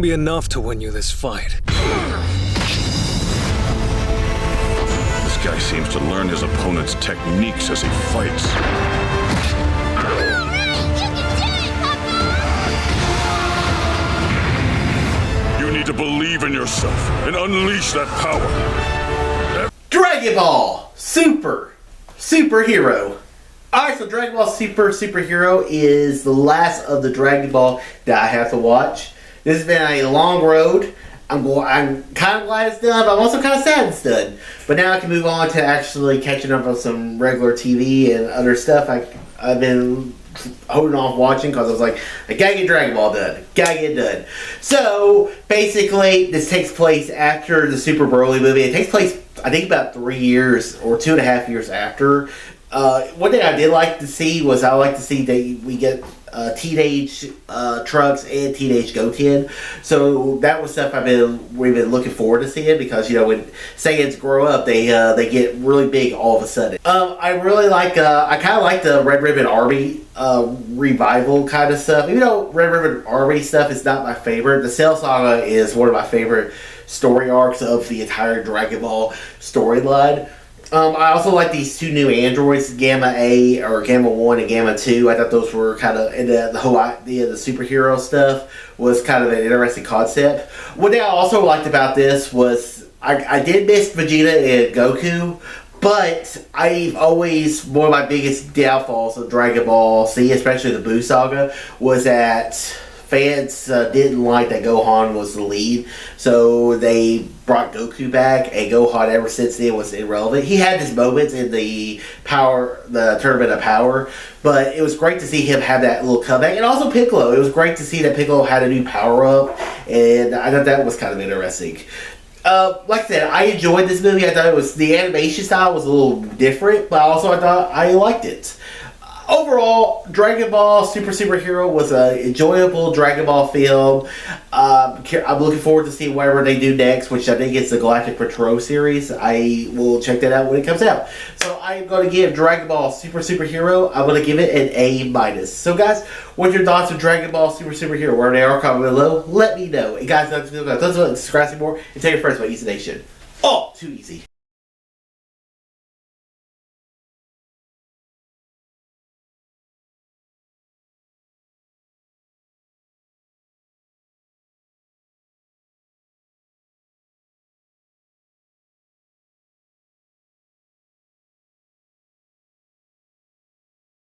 Be enough to win you this fight. This guy seems to learn his opponent's techniques as he fights. You need to believe in yourself and unleash that power. Dragon Ball Super Superhero. Alright, so Dragon Ball Superhero is the last of the Dragon Ball that I have to watch. This has been a long road. I'm kind of glad it's done, but I'm also kind of sad it's done. But now I can move on to actually catching up on some regular TV and other stuff I've been holding off watching because I was like, I gotta get Dragon Ball done. Gotta get it done. So, basically, this takes place after the Super Broly movie. It takes place, I think, about 3 years or 2.5 years after. One thing I did like to see was I like to see that we get Teenage Trunks and Teenage Goten. So that was stuff we've been looking forward to seeing because, you know, when Saiyans grow up, they get really big all of a sudden. I really like I kind of like the Red Ribbon Army revival kind of stuff. Even though Red Ribbon Army stuff is not my favorite, the Cell Saga is one of my favorite story arcs of the entire Dragon Ball storyline. I also like these two new androids, Gamma A or Gamma 1 and Gamma 2. I thought those were kind of, and the whole idea of the superhero stuff was kind of an interesting concept. One thing I also liked about this was I did miss Vegeta and Goku, but one of my biggest downfalls of Dragon Ball Z, especially the Buu Saga, was that fans didn't like that Gohan was the lead, so they brought Goku back, and Gohan ever since then was irrelevant. He had his moments in the Tournament of Power, but it was great to see him have that little comeback, and also Piccolo. It was great to see that Piccolo had a new power-up, and I thought that was kind of interesting. Like I said, I enjoyed this movie. I thought the animation style was a little different, but also I thought I liked it. Overall, Dragon Ball Superhero was an enjoyable Dragon Ball film. I'm looking forward to seeing whatever they do next, which I think is the Galactic Patrol series. I will check that out when it comes out. So I'm going to give Dragon Ball Superhero, I'm going to give it an A-. So guys, what's your thoughts on Dragon Ball Superhero? Where they are, comment below. Let me know. And guys, don't subscribe more, and tell your friends about Easy Nation. Oh, too easy.